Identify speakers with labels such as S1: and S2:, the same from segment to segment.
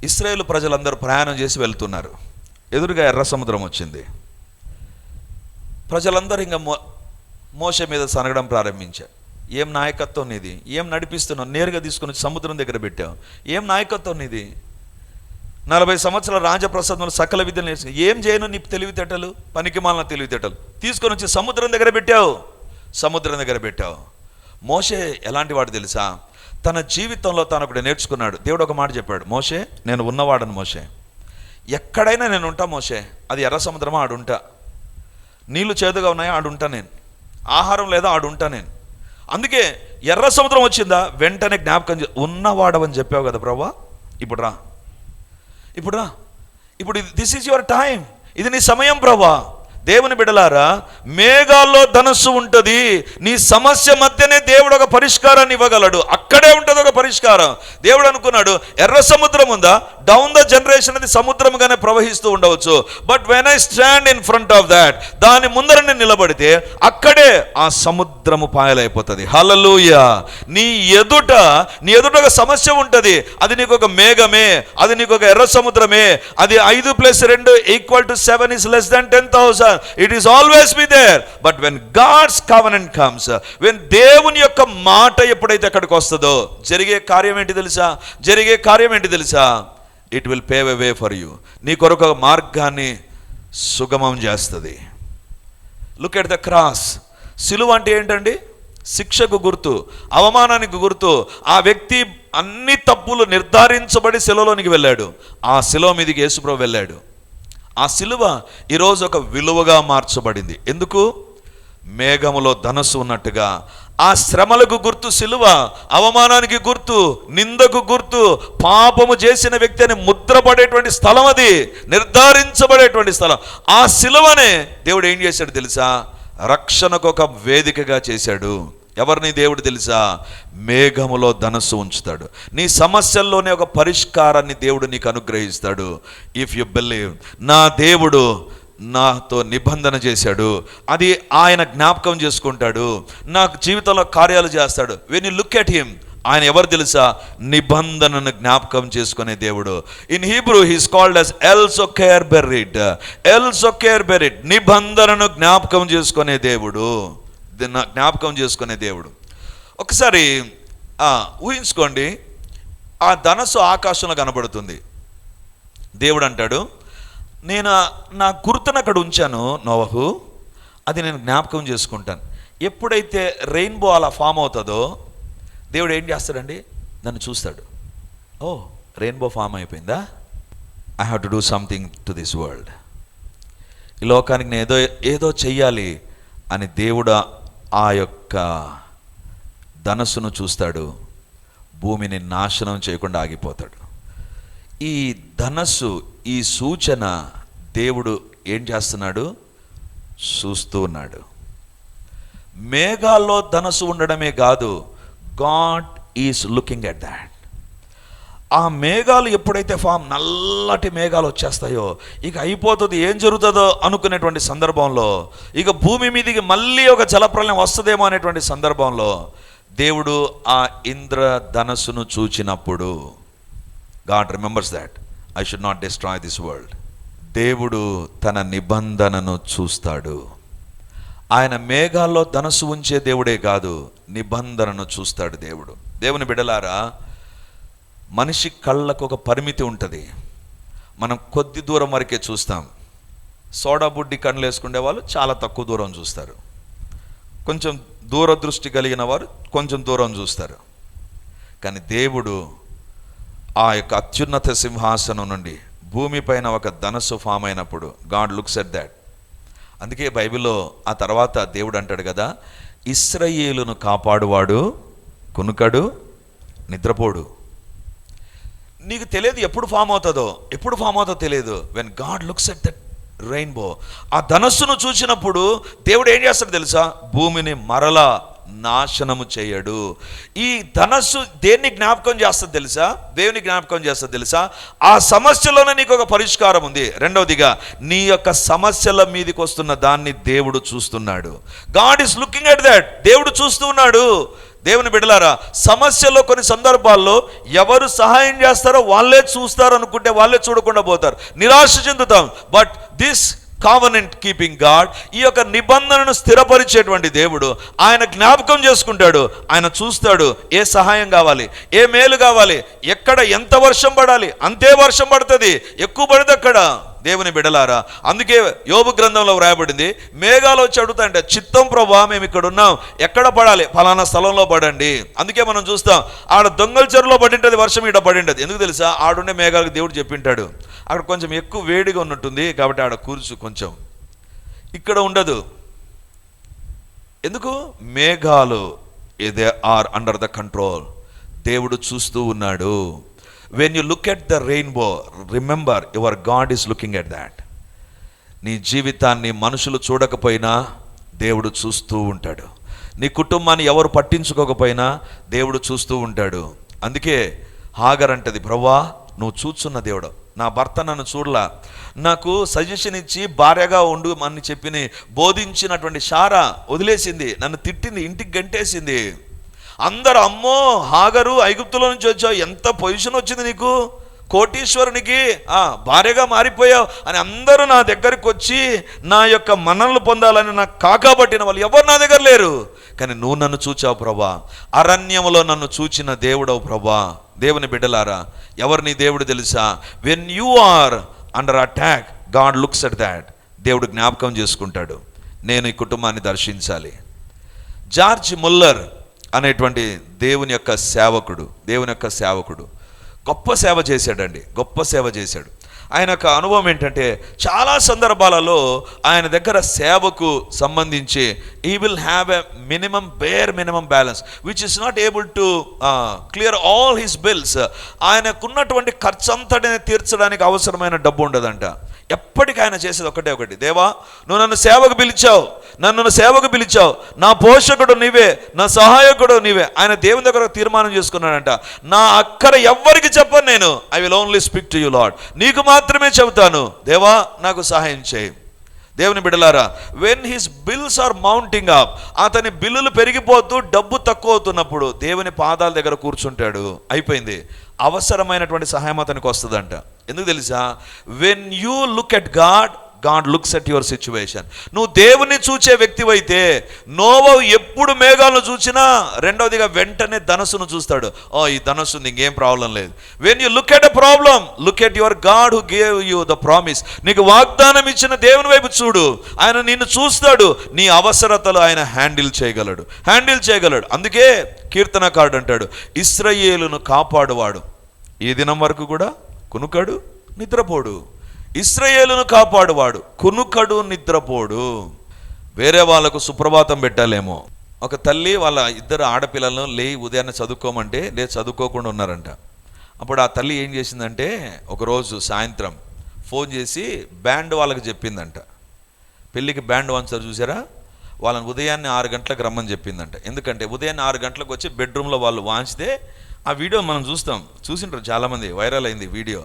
S1: ఇశ్రాయేలు ప్రజలందరూ ప్రయాణం చేసి వెళ్తున్నారు. ఎదురుగా ఎర్ర సముద్రం వచ్చింది. ప్రజలందరూ ఇంకా మోషే మీద సనగడం ప్రారంభించారు. ఏం నాయకత్వం నీది, ఏం నడిపిస్తున్నావు, నేరుగా తీసుకుని సముద్రం దగ్గర పెట్టావు, ఏం నాయకత్వం నీది, 40 సంవత్సరాల రాజప్రసాదంలో సకల విద్యలు నేర్చుకుని ఏం చేయను నీ తెలివితేటలు, పనికిమాలిన తెలివితేటలు తీసుకొని వచ్చి సముద్రం దగ్గర పెట్టావు. మోషే ఎలాంటి వాడు తెలుసా? తన జీవితంలో తాను ఒకటి నేర్చుకున్నాడు. దేవుడు ఒక మాట చెప్పాడు, మోషే నేను ఉన్నవాడను, మోషే ఎక్కడైనా నేను ఉంటా మోషే, అది ఎర్ర సముద్రమా ఆడుంటా, నీళ్లు చేదుగా ఉన్నాయా ఆడుంటా నేను, ఆహారం లేదా ఆడుంటా నేను. అందుకే ఎర్ర సముద్రం వచ్చిందా వెంటనే జ్ఞాపకం ఉన్నవాడవని చెప్పావు కదా ప్రభువా, ఇప్పుడు రా, ఇప్పుడు దిస్ ఈజ్ యువర్ టైం, ఇది నీ సమయం ప్రభువా. దేవుని బిడ్డలారా, మేఘాల్లో ధనస్సు ఉంటుంది. నీ సమస్య మధ్యనే దేవుడు ఒక పరిష్కారాన్ని ఇవ్వగలడు. అక్కడే ఉంటుంది ఒక పరిష్కారం. దేవుడు అనుకున్నాడు ఎర్ర సముద్రం ఉందా, డౌన్ ద జనరేషన్ అది సముద్రంగానే ప్రవహిస్తూ ఉండవచ్చు. But when I stand in front of that, దాని ముందర నేను నిలబడితే అక్కడే ఆ సముద్రము పాయలైపోతుంది. హల్లెలూయా. నీ ఎదుట ఒక సమస్య ఉంటుంది, అది నీకు ఒక మేఘమే, అది నీకు ఒక ఎర్ర సముద్రమే. అది 5 + 2 = 7 is less than 10,000. It is always be there. But when God's covenant comes, when దేవుని యొక్క మాట ఎప్పుడైతే అక్కడికి వస్తుందో జరిగే కార్యం ఏంటి తెలుసా? It will pave a way for you. నీ కొరకు మార్గాన్ని సుగమం చేస్తుంది. Look at the cross. సిలువ అంటే ఏంటండి? శిక్షకు గుర్తు, అవమానానికి గుర్తు. ఆ వ్యక్తి అన్ని తప్పులు నిర్ధారించబడి సిలువలోనికి వెళ్ళాడు. ఆ సిలువ మీదకి యేసుప్రభు వెళ్ళాడు. ఆ సిలువ ఈరోజు ఒక విలువగా మార్చబడింది. ఎందుకు? మేఘములో ధనస్సు ఉన్నట్టుగా ఆ శ్రమలకు గుర్తు సిలువ, అవమానానికి గుర్తు, నిందకు గుర్తు, పాపము చేసిన వ్యక్తి అని ముద్రపడేటువంటి స్థలం, అది నిర్ధారించబడేటువంటి స్థలం. ఆ సిలువనే దేవుడు ఏం చేశాడు తెలుసా? రక్షణకు ఒక వేదికగా చేశాడు. ఎవరిని దేవుడు తెలుసా? మేఘములో ధనస్సు ఉంచుతాడు. నీ సమస్యల్లోనే ఒక పరిష్కారాన్ని దేవుడు నీకు అనుగ్రహిస్తాడు. If you believe. నా దేవుడు నాతో నిబంధన చేశాడు, అది ఆయన జ్ఞాపకం చేసుకుంటాడు, నాకు జీవితంలో కార్యాలు చేస్తాడు. When you look at him, ఆయన ఎవరు తెలుసా? నిబంధనను జ్ఞాపకం చేసుకునే దేవుడు. In Hebrew he's called as El Soker Berit. నిబంధనను జ్ఞాపకం చేసుకునే దేవుడు. ఒకసారి ఊహించుకోండి, ఆ ధనస్సు ఆకాశంలో కనబడుతుంది. దేవుడు అంటాడు, నేను నా గుర్తును అక్కడ ఉంచాను నోవహు, అది నేను జ్ఞాపకం చేసుకుంటాను. ఎప్పుడైతే రెయిన్బో అలా ఫామ్ అవుతుందో దేవుడు ఏం చేస్తాడండి? నన్ను చూస్తాడు. ఓ, రెయిన్బో ఫామ్ అయిపోయిందా? I have to do something to this world. ఈ లోకానికి నేను ఏదో చెయ్యాలి అని దేవుడు ఆ యొక్క ధనస్సును చూస్తాడు. భూమిని నాశనం చేయకుండా ఆగిపోతాడు. ఈ ధనస్సు, ఈ సూచన దేవుడు ఏం చేస్తున్నాడు? చూస్తూ ఉన్నాడు. మేఘాల్లో ధనస్సు ఉండడమే కాదు, God is looking at that. ఆ మేఘాలు ఎప్పుడైతే నల్లటి మేఘాలు వచ్చేస్తాయో ఇక అయిపోతుంది, ఏం జరుగుతుందో అనుకునేటువంటి సందర్భంలో, ఇక భూమి మీదకి మళ్ళీ ఒక జలప్రలయం వస్తుందేమో అనేటువంటి సందర్భంలో దేవుడు ఆ ఇంద్రధనస్సును చూచినప్పుడు, God remembers that I should not destroy this world. దేవుడు తన నిబంధనను చూస్తాడు. ఆయన మేఘాల్లో ధనస్సు ఉంచే దేవుడే కాదు, నిబంధనను చూస్తాడు దేవుడు. దేవుని బిడ్డలారా, మనిషి కళ్ళకు ఒక పరిమితి ఉంటుంది. మనం కొద్ది దూరం వరకే చూస్తాం. సోడా బుడ్డి కళ్ళు వేసుకునే వాళ్ళు చాలా తక్కువ దూరం చూస్తారు. కొంచెం దూరదృష్టి కలిగిన వారు కొంచెం దూరం చూస్తారు. కానీ దేవుడు ఆ యొక్క అత్యున్నత సింహాసనం నుండి భూమిపైన ఒక ధనస్సు ఫామ్ అయినప్పుడు గాడ్ లుక్స్ ఎట్ దాట్. అందుకే బైబిల్లో ఆ తర్వాత దేవుడు అంటాడు కదా, ఇశ్రాయేలును కాపాడువాడు కునుకడు నిద్రపోడు. నీకు తెలియదు ఎప్పుడు ఫామ్ అవుతుందో తెలియదు. When God looks at that rainbow, ఆ ధనస్సును చూసినప్పుడు దేవుడు ఏం చేస్తాడు తెలుసా? భూమిని మరలా నాశనము చేయడు. ఈ ధనస్సు దేన్ని జ్ఞాపకం చేస్తుంది తెలుసా? దేవుని జ్ఞాపకం చేస్తుంది తెలుసా? ఆ సమస్యలోనే నీకు ఒక పరిష్కారం ఉంది. రెండవదిగా, నీ యొక్క సమస్యల మీదకి వస్తున్న దాన్ని దేవుడు చూస్తున్నాడు. God is looking at that. దేవుడు చూస్తూ ఉన్నాడు. దేవుని బిడ్డలారా, సమస్యలో కొన్ని సందర్భాల్లో ఎవరు సహాయం చేస్తారో వాళ్ళే చూస్తారు అనుకుంటే వాళ్ళే చూడకుండా పోతారు, నిరాశ చెందుతాం. But this covenant keeping God, ఈ యొక్క నిబంధనను స్థిరపరిచేటువంటి దేవుడు, ఆయన జ్ఞాపకం చేసుకుంటాడు, ఆయన చూస్తాడు. ఏ సహాయం కావాలి, ఏ మేలు కావాలి, ఎక్కడ ఎంత వర్షం పడాలి అంతే వర్షం పడుతుంది, ఎక్కువ పడితే అక్కడ. దేవుని బిడలారా, అందుకే యోబు గ్రంథంలో వ్రాయబడింది, మేఘాలు వచ్చి అడుగుతాయంటే, చిత్తం ప్రభా మేము ఇక్కడ ఉన్నాం, ఎక్కడ పడాలి, ఫలానా స్థలంలో పడండి. అందుకే మనం చూస్తాం, ఆడ దొంగల చెరువులో పడింటది వర్షం, ఈడ పడింటది. ఎందుకు తెలుసా? ఆడుండే మేఘాలకు దేవుడు చెప్పింటాడు, అక్కడ కొంచెం ఎక్కువ వేడిగా ఉన్నట్టుంది కాబట్టి ఆడ కూర్చు, కొంచెం ఇక్కడ ఉండదు. ఎందుకు? మేఘాలు they are under the control. దేవుడు చూస్తూ ఉన్నాడు. When you look at the rainbow, remember your God is looking at that. నీ జీవితాన్ని మనుషులు చూడకపోయినా దేవుడు చూస్తూ ఉంటాడు. నీ కుటుంబాన్ని ఎవరు పట్టించుకోకపోయినా దేవుడు చూస్తూ ఉంటాడు. అందుకే హాగర్ అంటది, ప్రభువా నువ్వు చూస్తున్న దేవుడు, నా భర్త నన్ను చూడలా, నాకు సజెషన్ ఇచ్చి భార్యగా ఉండు అని చెప్పి బోధించినటువంటి శారా వదిలేసింది, నన్ను తిట్టింది, ఇంటికి గంటేసింది. అందరు అమ్మో హాగరు ఐగుప్తులో నుంచి వచ్చావు, ఎంత పొజిషన్ వచ్చింది నీకు, కోటీశ్వరునికి భార్యగా మారిపోయావు అని అందరూ నా దగ్గరికి వచ్చి నా యొక్క మన్ననలు పొందాలని నాకు కాకబట్టిన వాళ్ళు ఎవరు నా దగ్గర లేరు. కానీ నువ్వు నన్ను చూచావు ప్రభా, అరణ్యములో నన్ను చూచిన దేవుడవు ప్రభా. దేవుని బిడ్డలారా, ఎవరు నీ దేవుడు తెలుసా? When you are under attack, God looks at that. దేవుడు జ్ఞాపకం చేసుకుంటాడు, నేను ఈ కుటుంబాన్ని దర్శించాలి. జార్జ్ ముల్లర్ అనేటువంటి దేవుని యొక్క సేవకుడు గొప్ప సేవ చేశాడండి, గొప్ప సేవ చేశాడు. ఆయన యొక్క అనుభవం ఏంటంటే, చాలా సందర్భాలలో ఆయన దగ్గర సేవకు సంబంధించి he will have a bare minimum balance which is not able to clear all his bills. ఆయనకున్నటువంటి ఖర్చు అంతటిని తీర్చడానికి అవసరమైన డబ్బు ఉండదంట. ఎప్పటికీ ఆయన చేసేది ఒకటి, దేవా నువ్వు నన్ను సేవకు పిలిచావు, నా పోషకుడు నీవే, నా సహాయకుడు నీవే. ఆయన దేవుని దగ్గర తీర్మానం చేసుకున్నాడంట, నా అక్కర ఎవ్వరికి చెప్పను నేను, I will only speak to you Lord, నీకు మాత్రమే చెబుతాను, దేవా నాకు సహాయం చేయి. దేవుని బిడ్డలారా, when his bills are mounting up, అతని బిల్లులు పెరిగిపోతూ డబ్బు తక్కువ అవుతున్నప్పుడు దేవుని పాదాల దగ్గర కూర్చుంటాడు, అయిపోయింది. అవసరమైనటువంటి సహాయం అతనికి వస్తుందంట. ఎందుకు తెలుసా? When you look at God, God looks at your situation. నువ్వు దేవుని చూచే వ్యక్తివైతే, నోవహు ఎప్పుడు మేఘాలను చూసినా రెండవదిగా వెంటనే ధనస్సును చూస్తాడు. ఈ ధనస్సు ఉంది, ఇంకేం ప్రాబ్లం లేదు. When you look at a problem, look at your God who gave you the promise. నీకు వాగ్దానం ఇచ్చిన దేవుని వైపు చూడు, ఆయన నిన్ను చూస్తాడు, నీ అవసరతలు ఆయన హ్యాండిల్ చేయగలడు. అందుకే కీర్తనకారుడు అంటాడు, ఇశ్రాయేలును కాపాడువాడు ఈ దినం వరకు కూడా కునుకడు నిద్రపోడు. ఇశ్రాయేలును కాపాడువాడు కునుకడు నిద్రపోడు. వేరే వాళ్ళకు సుప్రభాతం పెట్టాలేమో. ఒక తల్లి వాళ్ళ ఇద్దరు ఆడపిల్లలను ఉదయాన్నే చదువుకోమంటే చదువుకోకుండా ఉన్నారంట. అప్పుడు ఆ తల్లి ఏం చేసిందంటే, ఒకరోజు సాయంత్రం ఫోన్ చేసి బ్యాండ్ వాళ్ళకి చెప్పిందంట. పెళ్ళికి బ్యాండ్ వాంచారు చూసారా, వాళ్ళని ఉదయాన్నే 6 గంటలకు రమ్మని చెప్పిందంట. ఎందుకంటే ఉదయాన్నే 6 గంటలకు వచ్చి బెడ్రూమ్లో వాళ్ళు వాంచితే, ఆ వీడియో మనం చూసింటారు చాలామంది, వైరల్ అయింది వీడియో.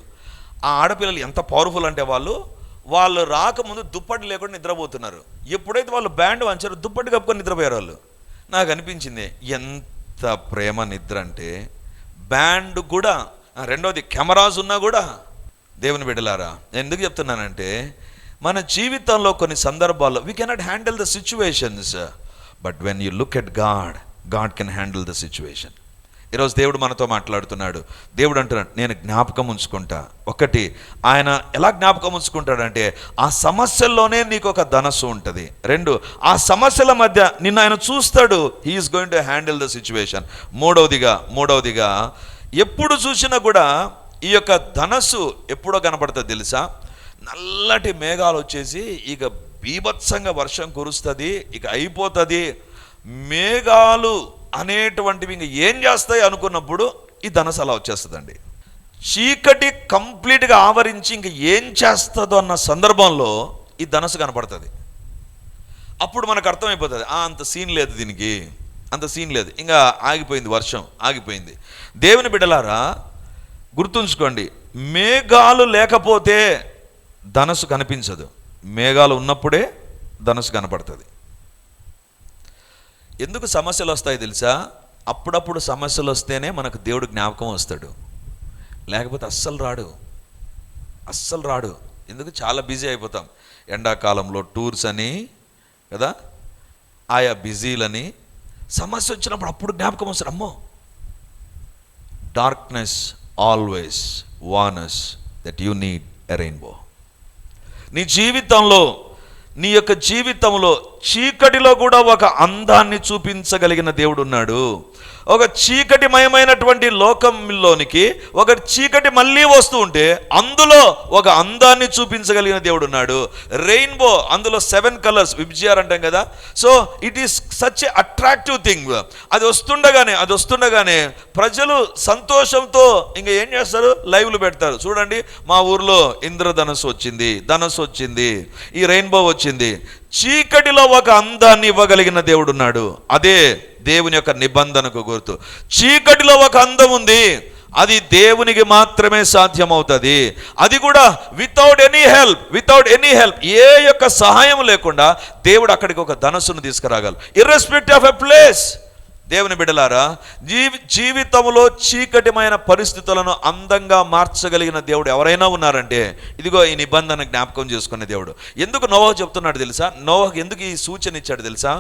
S1: ఆ ఆడపిల్లలు ఎంత పవర్ఫుల్ అంటే, వాళ్ళు రాకముందు దుప్పటి లేకుండా నిద్రపోతున్నారు. ఎప్పుడైతే వాళ్ళు బ్యాండ్ వంచారో దుప్పటి కప్పుకొని నిద్రపోయారు వాళ్ళు. నాకు అనిపించింది, ఎంత ప్రేమ నిద్ర అంటే. బ్యాండ్ కూడా, రెండవది కెమెరాస్ ఉన్నా కూడా. దేవుని బిడ్డలారా, నేను ఎందుకు చెప్తున్నానంటే, మన జీవితంలో కొన్ని సందర్భాల్లో we cannot handle the situations, but when you look at God, God can handle the situation. ఈరోజు దేవుడు మనతో మాట్లాడుతున్నాడు. దేవుడు అంటున్నాడు, నేను జ్ఞాపకం ఉంచుకుంటా. ఒకటి, ఆయన ఎలా జ్ఞాపకం ఉంచుకుంటాడంటే, ఆ సమస్యల్లోనే నీకు ఒక ధనస్సు ఉంటుంది. 2, ఆ సమస్యల మధ్య నిన్ను ఆయన చూస్తాడు. He is going to handle the situation. మూడవదిగా ఎప్పుడు చూసినా కూడా ఈ యొక్క ధనస్సు ఎప్పుడో కనపడుతుంది తెలుసా? నల్లటి మేఘాలు వచ్చేసి ఇక బీభత్సంగా వర్షం కురుస్తుంది, ఇక అయిపోతుంది. మేఘాలు అనేటువంటివి ఇంక ఏం చేస్తాయి అనుకున్నప్పుడు ఈ ధనస్సు అలా వచ్చేస్తుందండి. చీకటి కంప్లీట్గా ఆవరించి ఇంక ఏం చేస్తుందో అన్న సందర్భంలో ఈ ధనస్సు కనపడుతుంది. అప్పుడు మనకు అర్థమైపోతుంది, అంత సీన్ లేదు, దీనికి అంత సీన్ లేదు, ఇంకా ఆగిపోయింది, వర్షం ఆగిపోయింది. దేవుని బిడ్డలారా, గుర్తుంచుకోండి, మేఘాలు లేకపోతే ధనస్సు కనిపించదు, మేఘాలు ఉన్నప్పుడే ధనస్సు కనపడుతుంది. ఎందుకు సమస్యలు వస్తాయి తెలుసా? అప్పుడప్పుడు సమస్యలు వస్తేనే మనకు దేవుడు జ్ఞాపకం వస్తాడు, లేకపోతే అస్సలు రాడు. ఎందుకు? చాలా బిజీ అయిపోతాం. ఎండాకాలంలో టూర్స్ అని కదా, ఆయా బిజీలని, సమస్య వచ్చినప్పుడు అప్పుడు జ్ఞాపకం వస్తాడు. అమ్మో, darkness always వార్న్స్ that you need a rainbow. నీ జీవితంలో, నీ యొక్క జీవితంలో చీకటిలో కూడా ఒక అందాన్ని చూపించగలిగిన దేవుడు ఉన్నాడు. ఒక చీకటిమయమైనటువంటి లోకంలోనికి ఒక చీకటి మళ్ళీ వస్తూ ఉంటే అందులో ఒక అందాన్ని చూపించగలిగిన దేవుడు ఉన్నాడు. రెయిన్బో, అందులో 7 కలర్స్, విబ్జిఆర్ అంటాం కదా. So it is such a attractive thing. అది వస్తుండగానే ప్రజలు సంతోషంతో ఇంకా ఏం చేస్తారు? లైవ్లు పెడతారు. చూడండి, మా ఊర్లో ఇంద్రధనస్సు వచ్చింది, ఈ రెయిన్బో వచ్చింది. చీకటిలో ఒక అందాన్ని ఇవ్వగలిగిన దేవుడు ఉన్నాడు. అదే దేవుని యొక్క నిబంధనకు గుర్తు. చీకటిలో ఒక అందం ఉంది, అది దేవునికి మాత్రమే సాధ్యమవుతుంది. అది కూడా వితౌట్ ఎనీ హెల్ప్, ఏ యొక్క సహాయం లేకుండా దేవుడు అక్కడికి ఒక ధనస్సును తీసుకురాగలరు, ఇర్రెస్పెక్టివ్ ఆఫ్ ఎ ప్లేస్. దేవుని బిడ్డలారా, జీవితంలో చీకటిమైన పరిస్థితులను అందంగా మార్చగలిగిన దేవుడు ఎవరైనా ఉన్నారంటే ఇదిగో ఈ నిబంధన జ్ఞాపకం చేసుకునే దేవుడు. ఎందుకు నోవహు చెప్తున్నాడు తెలుసా? నోవహు ఎందుకు ఈ సూచన ఇచ్చాడు తెలుసా?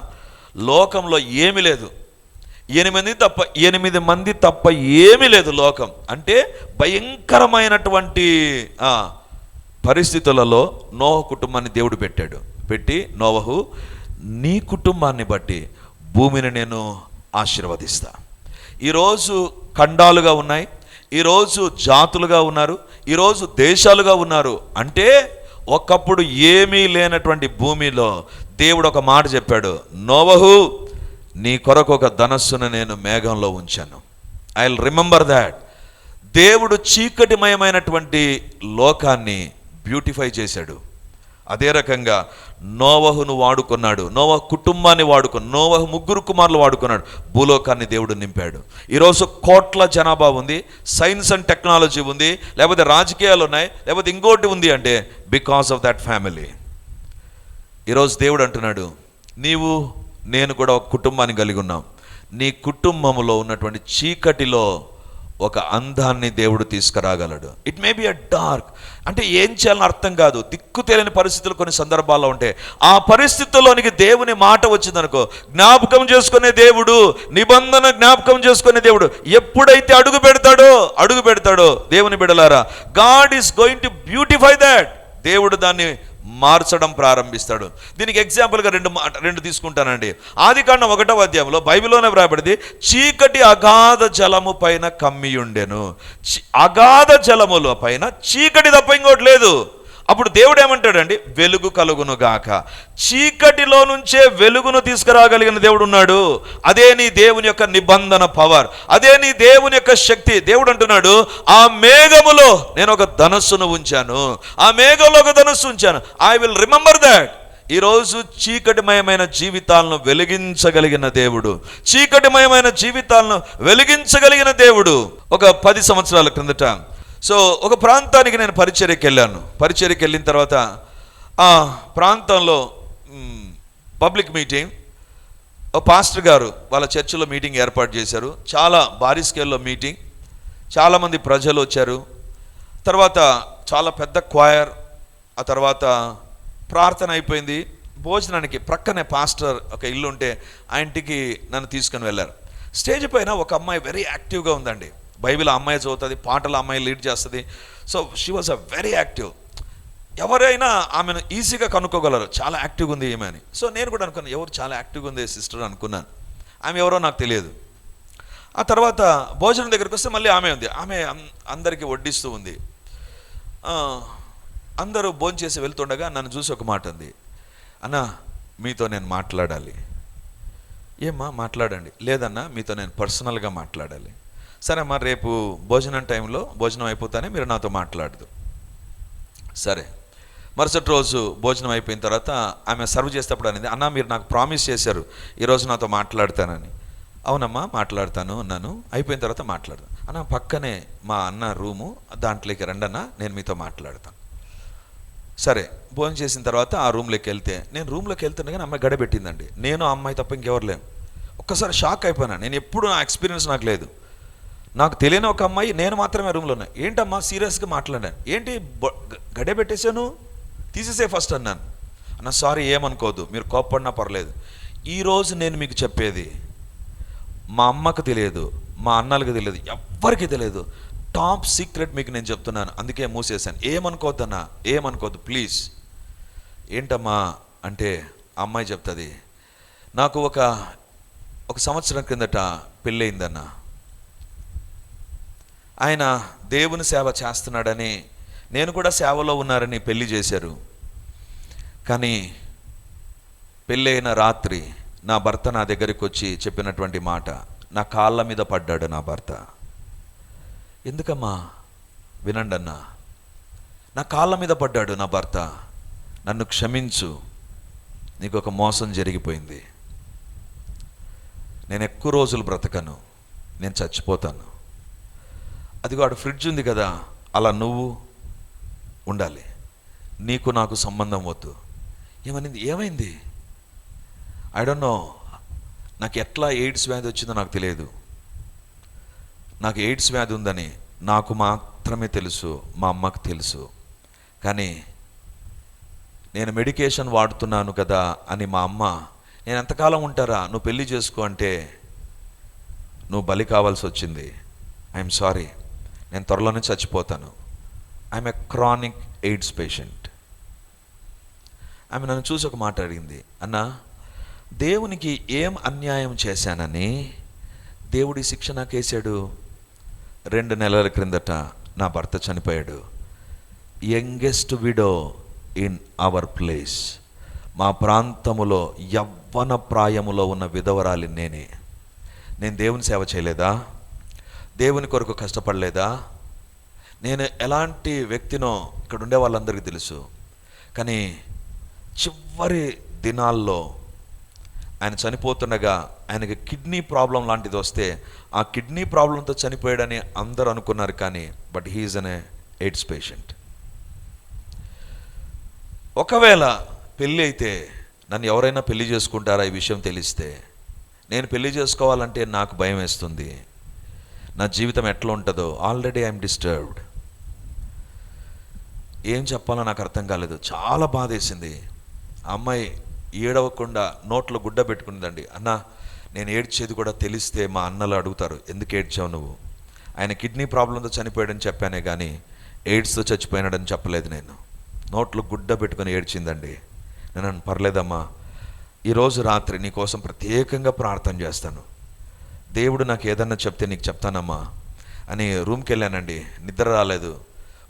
S1: లోకంలో ఏమీ లేదు, 8 మంది తప్ప ఏమీ లేదు లోకం. అంటే భయంకరమైనటువంటి పరిస్థితులలో నోవహు కుటుంబాన్ని దేవుడు పెట్టి, నోవహు, నీ కుటుంబాన్ని బట్టి భూమిని నేను ఆశీర్వదిస్తా. ఈరోజు ఖండాలుగా ఉన్నాయి, ఈరోజు జాతులుగా ఉన్నారు, ఈరోజు దేశాలుగా ఉన్నారు. అంటే ఒకప్పుడు ఏమీ లేనటువంటి భూమిలో దేవుడు ఒక మాట చెప్పాడు, నోవహు, నీ కొరకు ఒక ధనస్సును నేను మేఘంలో ఉంచాను. I will remember that. దేవుడు చీకటిమయమైనటువంటి లోకాన్ని బ్యూటిఫై చేశాడు. అదే రకంగా నోవహును వాడుకున్నాడు, నోవహు కుటుంబాన్ని నోవహు 3 కుమారులు వాడుకున్నాడు. భూలోకాన్ని దేవుడు నింపాడు. ఈరోజు కోట్ల జనాభా ఉంది, సైన్స్ అండ్ టెక్నాలజీ ఉంది, లేకపోతే రాజకీయాలు ఉన్నాయి, లేకపోతే ఇంకోటి ఉంది. అంటే బికాస్ ఆఫ్ దట్ ఫ్యామిలీ. ఈరోజు దేవుడు అంటున్నాడు, నేను కూడా ఒక కుటుంబాన్ని కలిగి ఉన్నాం. నీ కుటుంబంలో ఉన్నటువంటి చీకటిలో ఒక అందాన్ని దేవుడు తీసుకురాగలడు. It may be a dark, అంటే ఏం చేయాలని అర్థం కాదు, దిక్కు తెలియని పరిస్థితులు కొన్ని సందర్భాల్లో ఉంటాయి. ఆ పరిస్థితుల్లోనికి దేవుని మాట వచ్చిందనుకో, జ్ఞాపకం చేసుకునే దేవుడు, నిబంధన జ్ఞాపకం చేసుకునే దేవుడు ఎప్పుడైతే అడుగు పెడతాడో దేవుని బిడ్డలారా, God is going to beautify that. దేవుడు దాన్ని మార్చడం ప్రారంభిస్తాడు. దీనికి ఎగ్జాంపుల్గా 2 తీసుకుంటానండి. ఆదికాండం 1వ అధ్యాయంలో బైబిల్లోనే వ్రాయబడింది, చీకటి అగాధ జలము పైన కమ్మియుండెను. అగాధ జలముల పైన చీకటి తప్ప ఇంకోటి లేదు. అప్పుడు దేవుడు ఏమంటాడండి? వెలుగు కలుగును గాక. చీకటిలో నుంచే వెలుగును తీసుకురాగలిగిన దేవుడు ఉన్నాడు. అదే నీ దేవుని యొక్క నిబంధన పవర్, అదే నీ దేవుని యొక్క శక్తి. దేవుడు అంటున్నాడు, ఆ మేఘములో నేను ఒక ధనస్సును ఉంచాను, ఆ మేఘంలో ఒక ధనస్సు ఉంచాను. I will remember that. ఈరోజు చీకటిమయమైన జీవితాలను వెలిగించగలిగిన దేవుడు ఒక 10 సంవత్సరాల క్రిందట ఒక ప్రాంతానికి నేను పరిచర్యకి వెళ్ళిన తర్వాత ఆ ప్రాంతంలో పబ్లిక్ మీటింగ్, ఒక పాస్టర్ గారు వాళ్ళ చర్చిలో మీటింగ్ ఏర్పాటు చేశారు. చాలా భారీ స్కేల్లో మీటింగ్, చాలామంది ప్రజలు వచ్చారు. తర్వాత చాలా పెద్ద క్వైర్. ఆ తర్వాత ప్రార్థన అయిపోయింది. భోజనానికి ప్రక్కనే పాస్టర్ ఒక ఇల్లు ఉంటే ఆ ఇంటికి నన్ను తీసుకుని వెళ్ళారు. స్టేజ్ పైన ఒక అమ్మాయి వెరీ యాక్టివ్గా ఉందండి. బైబిల్ అమ్మాయి చదువుతుంది, పాటలు అమ్మాయి లీడ్ చేస్తుంది. So she was a very active. ఎవరైనా ఆమెను ఈజీగా కనుక్కోగలరు, చాలా యాక్టివ్గా ఉంది ఈమె అని. సో నేను కూడా అనుకున్నాను, ఎవరు చాలా యాక్టివ్గా ఉంది సిస్టర్ అనుకున్నాను. ఆమె ఎవరో నాకు తెలియదు. ఆ తర్వాత భోజనం దగ్గరికి వస్తే మళ్ళీ ఆమె ఉంది. ఆమె అందరికీ వడ్డిస్తూ ఉంది. అందరూ భోంచేసి వెళ్తుండగా నన్ను చూసి ఒక మాట ఉంది, అన్నా మీతో నేను మాట్లాడాలి. ఏమ్మా మాట్లాడండి. లేదన్నా మీతో నేను పర్సనల్గా మాట్లాడాలి. సరే అమ్మా, రేపు భోజనం టైంలో భోజనం అయిపోతానే మీరు నాతో మాట్లాడదు. సరే, మరుసటి రోజు భోజనం అయిపోయిన తర్వాత ఆమె సర్వ్ చేసేటప్పుడు అనేది, అన్న మీరు నాకు ప్రామిస్ చేశారు ఈరోజు నాతో మాట్లాడతానని. అవునమ్మా మాట్లాడతాను అన్నాను. అయిపోయిన తర్వాత మాట్లాడతాను అన్న, పక్కనే మా అన్న రూము, దాంట్లోకి రండన్నా నేను మీతో మాట్లాడతాను. సరే, భోజనం చేసిన తర్వాత ఆ రూమ్లోకి వెళ్తే, నేను రూమ్లోకి వెళ్తుండగానే అమ్మాయి గడబెట్టిందండి. నేను ఆ అమ్మాయి తప్ప ఇంకెవరు లేము. ఒక్కసారి షాక్ అయిపోయినా. నేను ఎప్పుడు నా ఎక్స్పీరియన్స్ నాకు లేదు. నాకు తెలియని ఒక అమ్మాయి, నేను మాత్రమే రూమ్లో ఉన్నా. ఏంటమ్మా సీరియస్గా మాట్లాడాను. ఏంటి గడే పెట్టేశాను, తీసేసే ఫస్ట్ అన్నాను. అన్న సారీ ఏమనుకోవద్దు, మీరు కోప్పడినా పర్లేదు. ఈరోజు నేను మీకు చెప్పేది మా అమ్మకు తెలియదు, మా అన్నలకు తెలియదు, ఎవ్వరికి తెలియదు. టాప్ సీక్రెట్ మీకు నేను చెప్తున్నాను, అందుకే మూసేశాను. ఏమనుకోవద్దన్నా, ఏమనుకోవద్దు ప్లీజ్. ఏంటమ్మా అంటే అమ్మాయి చెప్తుంది, నాకు ఒక సంవత్సరం కిందట పెళ్ళయిందన్న. ఆయన దేవుని సేవ చేస్తున్నాడని, నేను కూడా సేవలో ఉన్నారని పెళ్లి చేశారు. కానీ పెళ్ళైన రాత్రి నా భర్త నా దగ్గరికి వచ్చి చెప్పినటువంటి మాట, నా కాళ్ళ మీద పడ్డాడు నా భర్త. ఎందుకమ్మా? వినండి అన్న, నా కాళ్ళ మీద పడ్డాడు నా భర్త, నన్ను క్షమించు, నీకు ఒక మోసం జరిగిపోయింది, నేను ఎక్కువ రోజులు బ్రతకను, నేను చచ్చిపోతాను. అదిగో ఆడ ఫ్రిడ్జ్ ఉంది కదా, అలా నువ్వు ఉండాలి, నీకు నాకు సంబంధం వద్దు. ఏమైంది? I don't no. నాకు ఎట్లా ఎయిడ్స్ వ్యాధి వచ్చిందో నాకు తెలియదు. నాకు ఎయిడ్స్ వ్యాధి ఉందని నాకు మాత్రమే తెలుసు, మా అమ్మకు తెలుసు. కానీ నేను మెడికేషన్ వాడుతున్నాను కదా అని మా అమ్మ, నేను ఎంతకాలం ఉంటారా, నువ్వు పెళ్లి చేసుకో అంటే నువ్వు బలి కావాల్సి వచ్చింది. ఐఎమ్ సారీ, నేను త్వరలోనే చచ్చిపోతాను. I'm a chronic AIDS patient. ఆమె నన్ను చూసి ఒక మాట అడిగింది, అన్న దేవునికి ఏం అన్యాయం చేశానని దేవుడి శిక్ష నాకేసాడు? 2 నెలల క్రిందట నా భర్త చనిపోయాడు. Youngest widow in our place. మా ప్రాంతములో యవ్వన ప్రాయములో ఉన్న విధవరాలి నేనే. నేను దేవుని సేవ చేయలేదా? దేవుని కొరకు కష్టపడలేదా? నేను ఎలాంటి వ్యక్తినో ఇక్కడ ఉండే వాళ్ళందరికీ తెలుసు. కానీ చివరి దినాల్లో ఆయన చనిపోతుండగా ఆయనకి కిడ్నీ ప్రాబ్లం లాంటిది వస్తే ఆ కిడ్నీ ప్రాబ్లంతో చనిపోయాడని అందరూ అనుకున్నారు. కానీ but he's an AIDS patient. ఒకవేళ పెళ్ళి అయితే నన్ను ఎవరైనా పెళ్లి చేసుకుంటారా ఈ విషయం తెలిస్తే? నేను పెళ్లి చేసుకోవాలంటే నాకు భయం వేస్తుంది. నా జీవితం ఎట్లా ఉంటుందో, ఆల్రెడీ ఐఎమ్ డిస్టర్బ్డ్. ఏం చెప్పాలో నాకు అర్థం కాలేదు. చాలా బాధ వేసింది. ఆ అమ్మాయి ఏడవకుండా నోట్లో గుడ్డ పెట్టుకుందండి. అన్న నేను ఏడ్చేది కూడా తెలిస్తే మా అన్నలు అడుగుతారు, ఎందుకు ఏడ్చావు నువ్వు? ఆయన కిడ్నీ ప్రాబ్లంతో చనిపోయాడని చెప్పానే కానీ ఎయిడ్స్తో చచ్చిపోయినాడని చెప్పలేదు. నేను నోట్లో గుడ్డ పెట్టుకొని ఏడ్చిందండి. నేను పర్లేదమ్మా, ఈరోజు రాత్రి నీ కోసం ప్రత్యేకంగా ప్రార్థన చేస్తాను, దేవుడు నాకు ఏదన్నా చెప్తే నీకు చెప్తానమ్మా అని రూమ్కి వెళ్ళానండి. నిద్ర రాలేదు,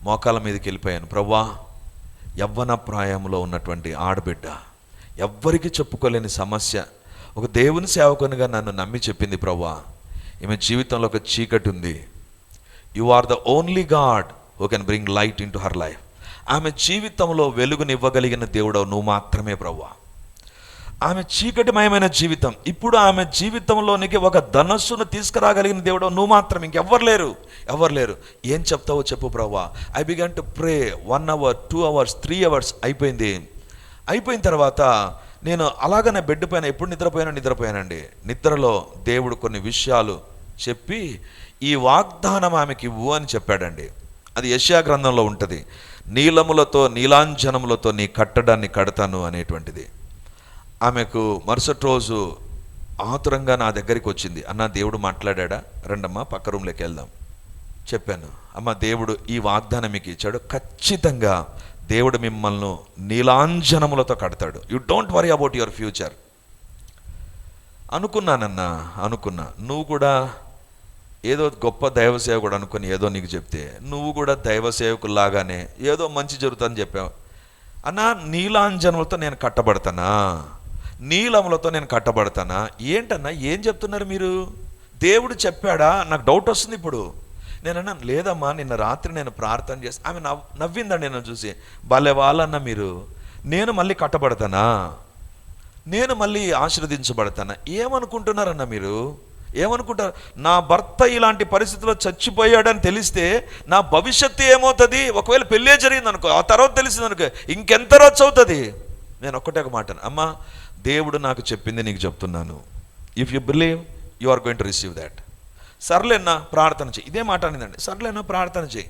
S1: మోకాల మీదకి వెళ్ళిపోయాను. ప్రభువా, యవ్వన ప్రాయంలో ఉన్నటువంటి ఆడబిడ్డ, ఎవ్వరికి చెప్పుకోలేని సమస్య, ఒక దేవుని సేవకునిగా నన్ను నమ్మి చెప్పింది, ప్రభువా ఈమె జీవితంలో ఒక చీకటి ఉంది, you are the only God who can bring light into her life. ఆమె జీవితంలో వెలుగునివ్వగలిగిన దేవుడవు నువ్వు మాత్రమే ప్రభువా. ఆమె చీకటిమయమైన జీవితం, ఇప్పుడు ఆమె జీవితంలోనికి ఒక ధనస్సును తీసుకురాగలిగిన దేవుడు నువ్వు మాత్రం, ఇంకెవ్వరు లేరు. ఏం చెప్తావో చెప్పు ప్రభువా. I began to pray. 1 hour 2 hours 3 hours అయిపోయిన తర్వాత నేను అలాగనే బెడ్ పైన ఎప్పుడు నిద్రపోయానండి. నిద్రలో దేవుడు కొన్ని విషయాలు చెప్పి ఈ వాగ్దానం ఆమెకి ఇవ్వు అని చెప్పాడండి. అది యెషయా గ్రంథంలో ఉంటుంది. నీలములతో నీలాంజనములతో నీ కట్టడాన్ని కడతాను అనేటువంటిది. ఆమెకు మరుసటి రోజు ఆతురంగా నా దగ్గరికి వచ్చింది. అన్న దేవుడు మాట్లాడా, రండమ్మా పక్క రూమ్లోకి వెళ్దాం. చెప్పాను, అమ్మ దేవుడు ఈ వాగ్దానం మీకు ఇచ్చాడు, ఖచ్చితంగా దేవుడు మిమ్మల్ని నీలాంజనములతో కడతాడు. You don't worry about your future. అనుకున్నా నువ్వు కూడా ఏదో గొప్ప దైవ సేవకుడు అనుకుని ఏదో నీకు చెప్తే నువ్వు కూడా దైవ సేవకులాగానే ఏదో మంచి జరుగుతుందని చెప్పావు. అన్నా నీలాంజనములతో నేను కట్టబడతానా, నీలములతో నేను కట్టబడతానా? ఏంటన్నా ఏం చెప్తున్నారు మీరు? దేవుడు చెప్పాడా? నాకు డౌట్ వస్తుంది ఇప్పుడు. నేనన్నా లేదమ్మా, నిన్న రాత్రి నేను ప్రార్థన చేసి. ఆమె నవ్విందండి నేను చూసి. భలే వాళ్ళన్నా మీరు, నేను మళ్ళీ కట్టబడతానా, నేను మళ్ళీ ఆశీర్వదించబడతానా? ఏమనుకుంటున్నారన్నా మీరు? ఏమనుకుంటారు? నా భర్త ఇలాంటి పరిస్థితిలో చచ్చిపోయాడని తెలిస్తే నా భవిష్యత్తు ఏమవుతుంది? ఒకవేళ పెళ్ళే జరిగింది అనుకో, ఆ తర్వాత తెలిసింది అనుకో, ఇంకెంత రచ్చ అవుతుంది. నేను ఒక్కటే ఒక మాట, అమ్మా దేవుడు నాకు చెప్పింది నీకు చెప్తున్నాను, if you believe you are going to receive that. సర్లేనా ప్రార్థన చేయి, ఇదే మాట అనిందండి. సర్లేనా ప్రార్థన చేయి.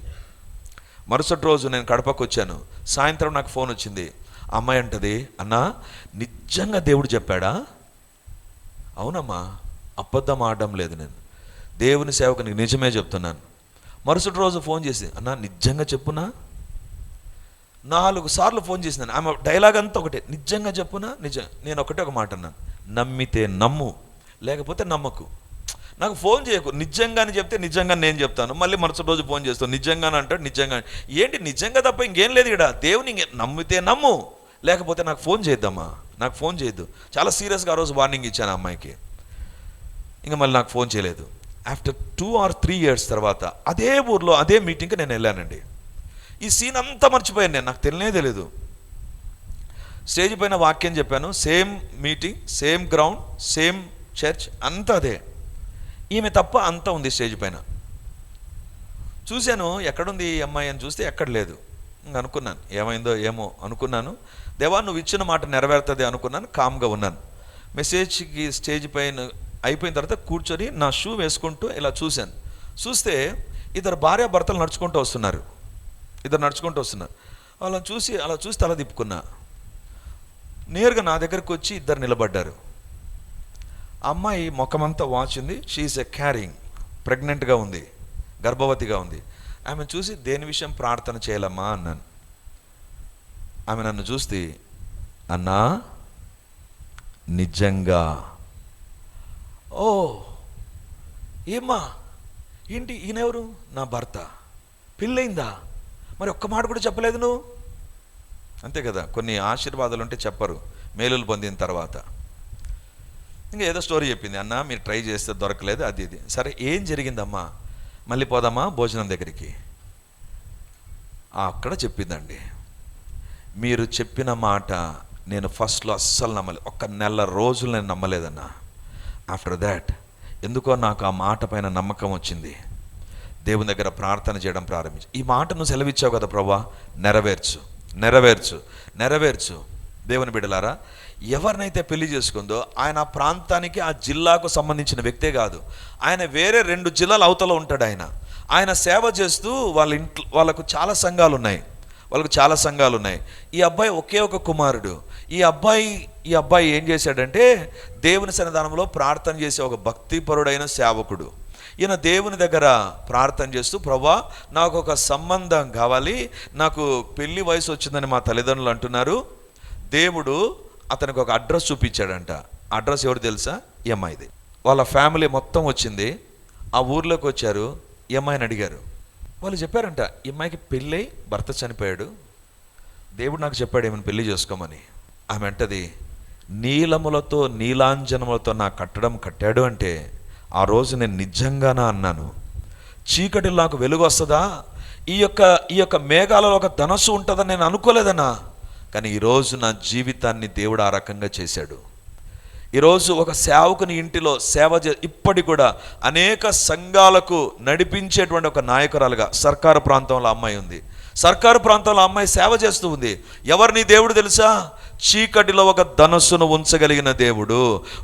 S1: మరుసటి రోజు నేను కడపకు వచ్చాను. సాయంత్రం నాకు ఫోన్ వచ్చింది. అమ్మాయి అంటది, అన్నా నిజంగా దేవుడు చెప్పాడా? అవునమ్మా, అబద్ధం ఆడడం లేదు, నేను దేవుని సేవకు నీకు నిజమే చెప్తున్నాను. మరుసటి రోజు ఫోన్ చేసి, అన్నా నిజంగా చెప్పునా? 4 సార్లు ఫోన్ చేసినాను. ఆమె డైలాగ్ అంతా ఒకటే, నిజంగా చెప్పునా? నిజం. నేను ఒక మాట అన్నాను, నమ్మితే నమ్ము, లేకపోతే నమ్మకు. నాకు ఫోన్ చేయకు, నిజంగాని చెప్తే నిజంగా నేను చెప్తాను. మళ్ళీ మరుసటి రోజు ఫోన్ చేస్తాను, నిజంగానే అంటాడు. నిజంగా ఏంటి? నిజంగా తప్ప ఇంకేం లేదు ఇక్కడ. దేవుని నమ్మితే నమ్ము, లేకపోతే నాకు ఫోన్ చేద్దామా, నాకు ఫోన్ చేయొద్దు. చాలా సీరియస్గా ఆ రోజు వార్నింగ్ ఇచ్చాను ఆ అమ్మాయికి. ఇంకా మళ్ళీ నాకు ఫోన్ చేయలేదు. ఆఫ్టర్ 2 or 3 years తర్వాత అదే ఊర్లో అదే మీటింగ్కి నేను వెళ్ళానండి. ఈ సీన్ అంతా మర్చిపోయాను నేను, నాకు తెలియదు. స్టేజ్ పైన వాక్యం చెప్పాను, same meeting, same ground, same church, అంతా అదే. ఈమె తప్ప అంతా ఉంది స్టేజ్ పైన. చూశాను, ఎక్కడుంది ఈ అమ్మాయి అని చూస్తే ఎక్కడ లేదు. ఇంక అనుకున్నాను, ఏమైందో ఏమో అనుకున్నాను. దేవా నువ్వు ఇచ్చిన మాట నెరవేరుతుంది అనుకున్నాను. కామ్గా ఉన్నాను. మెసేజ్కి స్టేజ్ పైన అయిపోయిన తర్వాత కూర్చొని నా షూ వేసుకుంటూ ఇలా చూశాను. చూస్తే 2 భార్యాభర్తలు నడుచుకుంటూ వస్తున్నారు. అలా చూసి తల తిప్పుకున్నా. నేరుగా నా దగ్గరకు వచ్చి 2 నిలబడ్డారు. అమ్మాయి ముఖమంతా వాచింది. షీఈస్ ఎ క్యారింగ్, ప్రెగ్నెంట్గా ఉంది, గర్భవతిగా ఉంది. ఆమెను చూసి దేని విషయం ప్రార్థన చేయాలమ్మా అన్నాను. ఆమె నన్ను చూస్తే, అన్నా నిజంగా? ఓ ఏమ్మా ఏంటి, ఈయనెవరు? నా భర్త. పెళ్ళయిందా? మరి ఒక్క మాట కూడా చెప్పలేదు నువ్వు. అంతే కదా, కొన్ని ఆశీర్వాదాలు ఉంటే చెప్పరు మేలులు పొందిన తర్వాత. ఇంకా ఏదో స్టోరీ చెప్పింది, అన్న మీరు ట్రై చేస్తే దొరకలేదు, అది ఇది. సరే ఏం జరిగిందమ్మా? మళ్ళీ పోదామా భోజనం దగ్గరికి? అక్కడ చెప్పిందండి, మీరు చెప్పిన మాట నేను ఫస్ట్లో అస్సలు నమ్మలేదు. 1 నెల రోజులు నేను నమ్మలేదన్నా. ఆఫ్టర్ దాట్ ఎందుకో నాకు ఆ మాట పైన నమ్మకం వచ్చింది. దేవుని దగ్గర ప్రార్థన చేయడం ప్రారంభించి, ఈ మాట నువ్వు సెలవిచ్చావు కదా ప్రభువా, నెరవేర్చు. దేవుని బిడ్డలారా, ఎవరినైతే పెళ్లి చేసుకుందో ఆయన ఆ ప్రాంతానికి, ఆ జిల్లాకు సంబంధించిన వ్యక్తే కాదు. ఆయన వేరే 2 జిల్లాల అవతల ఉంటాడు. ఆయన సేవ చేస్తూ వాళ్ళకు చాలా సంఘాలు ఉన్నాయి. ఈ అబ్బాయి ఒకే ఒక కుమారుడు. ఈ అబ్బాయి ఏం చేశాడంటే, దేవుని సన్నిధానంలో ప్రార్థన చేసే ఒక భక్తిపరుడైన సేవకుడు. ఈయన దేవుని దగ్గర ప్రార్థన చేస్తూ, ప్రభువా నాకు ఒక సంబంధం కావాలి, నాకు పెళ్లి వయసు వచ్చిందని మా తల్లిదండ్రులు అంటున్నారు. దేవుడు అతనికి ఒక అడ్రస్ చూపించాడంట. అడ్రస్ ఎవరు తెలుసా? ఈ అమ్మాయిది. వాళ్ళ ఫ్యామిలీ మొత్తం వచ్చింది. ఆ ఊర్లోకి వచ్చారు. ఈ అమ్మాయిని అడిగారు. వాళ్ళు చెప్పారంట, ఈ అమ్మాయికి పెళ్ళై భర్త చనిపోయాడు, దేవుడు నాకు చెప్పాడు ఏమైనా పెళ్లి చేసుకోమని. ఆమె అంటది, నీలములతో నీలాంజనములతో నా కట్టడం కట్టాడు అంటే ఆ రోజు నేను నిజంగానా అన్నాను. చీకటిలో నాకు వెలుగు వస్తుందా? ఈ యొక్క మేఘాలలో ఒక ధనస్సు ఉంటుందని నేను అనుకోలేదన్నా. కానీ ఈరోజు నా జీవితాన్ని దేవుడు ఆ రకంగా చేశాడు. ఈరోజు ఒక సేవకుని ఇంటిలో ఇప్పటికి కూడా అనేక సంఘాలకు నడిపించేటువంటి ఒక నాయకురాలుగా సర్కారు ప్రాంతంలో అమ్మాయి ఉంది. సర్కారు ప్రాంతంలో అమ్మాయి సేవ చేస్తూ ఉంది. ఎవరిని దేవుడు తెలుసా? చీకటిలో ఒక ధనస్సును ఉంచగలిగిన దేవుడు,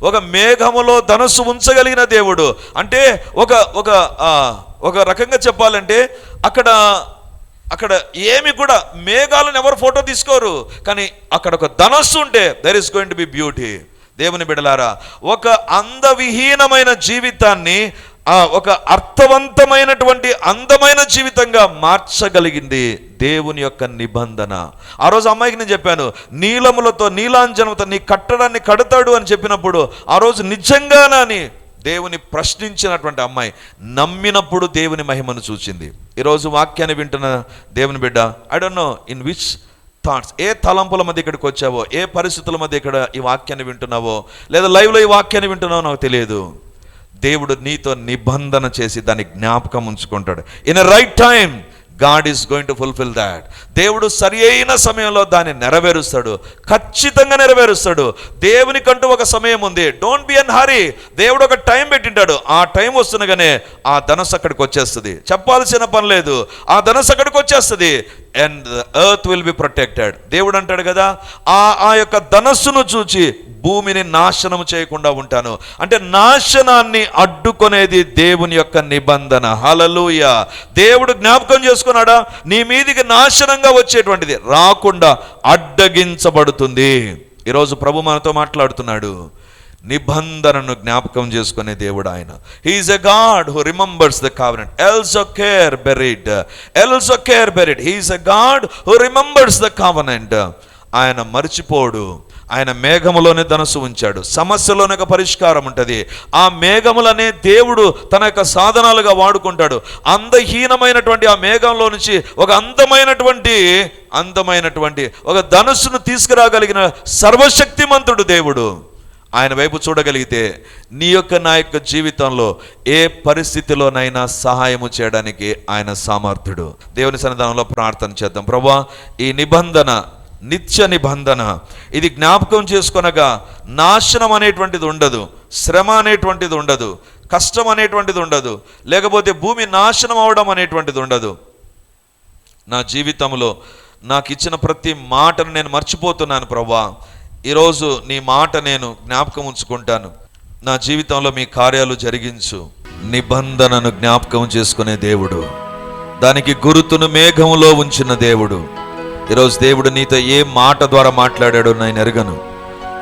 S1: ఒక మేఘములో ధనస్సు ఉంచగలిగిన దేవుడు. అంటే ఒక రకంగా చెప్పాలంటే అక్కడ ఏమి కూడా మేఘాలను ఎవరు ఫోటో తీసుకోరు, కానీ అక్కడ ఒక ధనస్సు ఉంటే there is going to be beauty. దేవుని బిడ్డలారా, ఒక అందవిహీనమైన జీవితాన్ని ఒక అర్థవంతమైనటువంటి అందమైన జీవితంగా మార్చగలిగింది దేవుని యొక్క నిబంధన. ఆ రోజు అమ్మాయికి నేను చెప్పాను, నీలములతో నీలాంజనముతో నీ కట్టడాన్ని కడతాడు అని చెప్పినప్పుడు ఆ రోజు నిజంగానని దేవుని ప్రశ్నించినటువంటి అమ్మాయి నమ్మినప్పుడు దేవుని మహిమను చూచింది. ఈరోజు వాక్యాన్ని వింటున్న దేవుని బిడ్డ, I don't know in which thoughts, ఏ తలంపుల మధ్య ఇక్కడికి వచ్చావో, ఏ పరిస్థితుల మధ్య ఇక్కడ ఈ వాక్యాన్ని వింటున్నావో, లేదా లైవ్లో ఈ వాక్యాన్ని వింటున్నావో నాకు తెలియదు. దేవుడు నీతో నిబంధన చేసి దాన్ని జ్ఞాపకం ఉంచుకుంటాడు. In a right time God is going to fulfil that. దేవుడు సరి అయిన సమయంలో దాన్ని నెరవేరుస్తాడు, ఖచ్చితంగా నెరవేరుస్తాడు. దేవునికంటూ ఒక సమయం ఉంది. Don't be in hurry. దేవుడు ఒక టైం పెట్టింటాడు. ఆ టైం వస్తుండగానే ఆ ధనస్సు అక్కడికి వచ్చేస్తుంది. చెప్పాల్సిన పని లేదు, ఆ ధనస్సు అక్కడికి వచ్చేస్తుంది. And the earth will be protected. దేవుడు అంటాడు కదా, ఆ యొక్క ధనస్సును చూచి భూమిని నాశనం చేయకుండా ఉంటాను. అంటే నాశనాన్ని అడ్డుకునేది దేవుని యొక్క నిబంధన. హల్లెలూయా. దేవుడు జ్ఞాపకం చేసుకున్నాడా? నీ మీదికి నాశనంగా వచ్చేటువంటిది రాకుండా అడ్డగించబడుతుంది. ఈరోజు ప్రభు మనతో మాట్లాడుతున్నాడు. నిబంధనను జ్ఞాపకం చేసుకునే దేవుడు ఆయన. He is a God who remembers the covenant also care buried. He is a God who remembers the covenant. ఆయన మర్చిపోడు. ఆయన మేఘములోనే ధనస్సు ఉంచాడు. సమస్యలోనే ఒక పరిష్కారం ఉంటుంది. ఆ మేఘములనే దేవుడు తన యొక్క సాధనాలుగా వాడుకుంటాడు. అందహీనమైనటువంటి ఆ మేఘంలో నుంచి ఒక అందమైనటువంటి ఒక ధనుస్సును తీసుకురాగలిగిన సర్వశక్తిమంతుడు దేవుడు. ఆయన వైపు చూడగలిగితే నా యొక్క జీవితంలో ఏ పరిస్థితిలోనైనా సహాయము చేయడానికి ఆయన సమర్థుడు. దేవుని సన్నిధానంలో ప్రార్థన చేద్దాం. ప్రభువా, ఈ నిబంధన నిత్య నిబంధన, ఇది జ్ఞాపకం చేసుకొనగా నాశనం అనేటువంటిది ఉండదు, శ్రమ అనేటువంటిది ఉండదు, కష్టం అనేటువంటిది ఉండదు, లేకపోతే భూమి నాశనం అవడం అనేటువంటిది ఉండదు. నా జీవితంలో నాకు ఇచ్చిన ప్రతి మాటను నేను మర్చిపోతున్నాను ప్రభువా. ఈరోజు నీ మాట నేను జ్ఞాపకం ఉంచుకుంటాను. నా జీవితంలో మీ కార్యాలు జరిగించు. నిబంధనను జ్ఞాపకం చేసుకునే దేవుడు, దానికి గుర్తును మేఘములో ఉంచిన దేవుడు. ఈరోజు దేవుడు నీతో ఏ మాట ద్వారా మాట్లాడాడో నేను ఎరగను,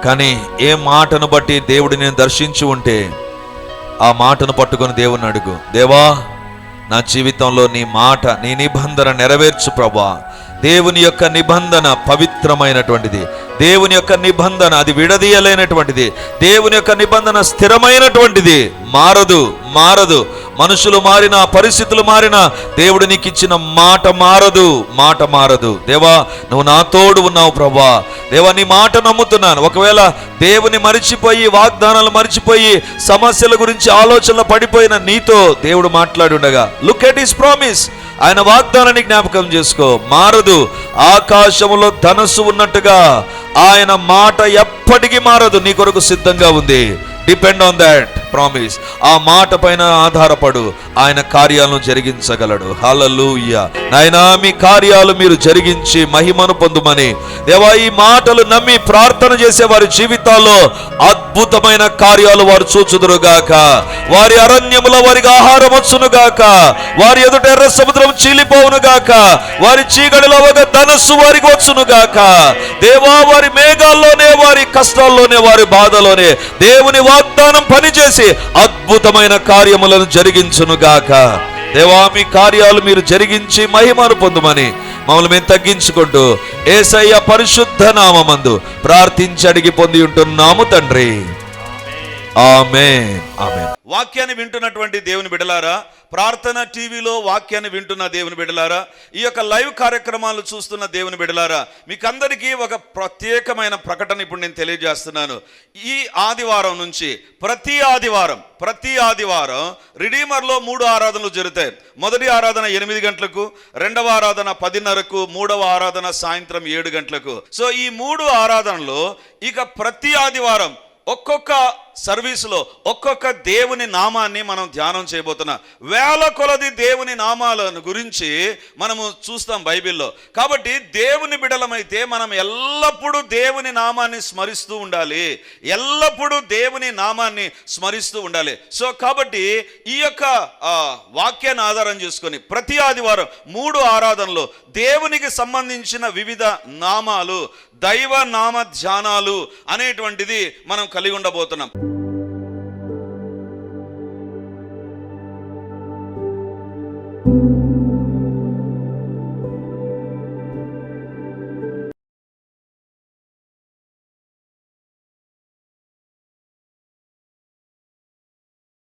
S1: కానీ ఏ మాటను బట్టి దేవుడు నేను దర్శించి ఉంటే ఆ మాటను పట్టుకొని దేవుని అడుగు. దేవా, నా జీవితంలో నీ మాట, నీ నిబంధన నెరవేర్చు ప్రభా. దేవుని యొక్క నిబంధన పవిత్రమైనటువంటిది. దేవుని యొక్క నిబంధన అది విడదీయలేనటువంటిది. దేవుని యొక్క నిబంధన స్థిరమైనటువంటిది, మారదు. మనుషులు మారినా, పరిస్థితులు మారినా, దేవుడు నీకు ఇచ్చిన మాట మారదు. దేవా, నువ్వు నా తోడు ఉన్నావు ప్రభా. దేవా, నీ మాట నమ్ముతున్నాను. ఒకవేళ దేవుని మరిచిపోయి, వాగ్దానాలు మరిచిపోయి, సమస్యల గురించి ఆలోచనలు పడిపోయిన నీతో దేవుడు మాట్లాడి ఉండగా, లుక్ ఎట్ హిస్ ప్రామిస్. ఆయన వాగ్దానాన్ని జ్ఞాపకం చేసుకో. మారదు. ఆకాశములో ధనస్సు ఉన్నట్టుగా ఆయన మాట ఎప్పటికీ మారదు. నీ కొరకు సిద్ధంగా ఉంది. Depend on that promise. ఆ మాట పైన ఆధారపడు. ఆయన కార్యాలను జరిగించగలడు. హల్లెలూయా. నాయనా, మీ కార్యాలు మీరు జరిగించి మహిమను పొందుమని దేవా, ఈ మాటలు నమ్మి ప్రార్థన చేసే వారి జీవితాల్లో అద్భుతమైన కార్యాలు వారు చూచుదురుగాక. వారి అరణ్యములో వారికి ఆహారం వచ్చునుగాక. వారి ఎదుట ఎర్ర సముద్రం చీలిపోవునుగాక. వారి చీకటిలో ఒక ధనస్సు వారికి వచ్చునుగాక. దేవా, వారి మేఘాల్లోనే, వారి కష్టాల్లోనే, వారి బాధలోనే దేవుని వాగ్దానం పనిచేసి అద్భుతమైన కార్యములను జరిగించునుగాక. దేవా, మీ కార్యాలు మీరు జరిగించి మహిమను పొందుమని మమ్మల్ని మేము తగ్గించుకుంటూ యేసయ్య పరిశుద్ధ నామమందు ప్రార్థించి అడిగి పొంది ఉంటున్నాము తండ్రి. ఆమేన్. ఆమేన్. వాక్యాన్ని వింటున్నటువంటి దేవుని బిడ్డలారా, ప్రార్థన టీవీలో వాక్యాన్ని వింటున్న దేవుని బిడ్డలారా, ఈ యొక్క లైవ్ కార్యక్రమాలు చూస్తున్న దేవుని బిడ్డలారా, మీకందరికీ ఒక ప్రత్యేకమైన ప్రకటన ఇప్పుడు నేను తెలియజేస్తున్నాను. ఈ ఆదివారం నుంచి ప్రతి ఆదివారం రిడీమర్లో 3 ఆరాధనలు జరుగుతాయి. మొదటి ఆరాధన 8 గంటలకు, రెండవ ఆరాధన 10:30కు, మూడవ ఆరాధన సాయంత్రం 7 గంటలకు. సో ఈ 3 ఆరాధనలో ఇక ప్రతి ఆదివారం ఒక్కొక్క సర్వీసులో ఒక్కొక్క దేవుని నామాన్ని మనం ధ్యానం చేయబోతున్నాం. వేల కొలది దేవుని నామాలను గురించి మనము చూస్తాం బైబిల్లో. కాబట్టి దేవుని బిడలమైతే మనం ఎల్లప్పుడూ దేవుని నామాన్ని స్మరిస్తూ ఉండాలి. సో కాబట్టి ఈ యొక్క వాక్యాన్ని ఆధారం చేసుకొని ప్రతి ఆదివారం 3 ఆరాధనలో దేవునికి సంబంధించిన వివిధ నామాలు, దైవ నామ ధ్యానాలు అనేటువంటిది మనం కలిగి ఉండబోతున్నాం.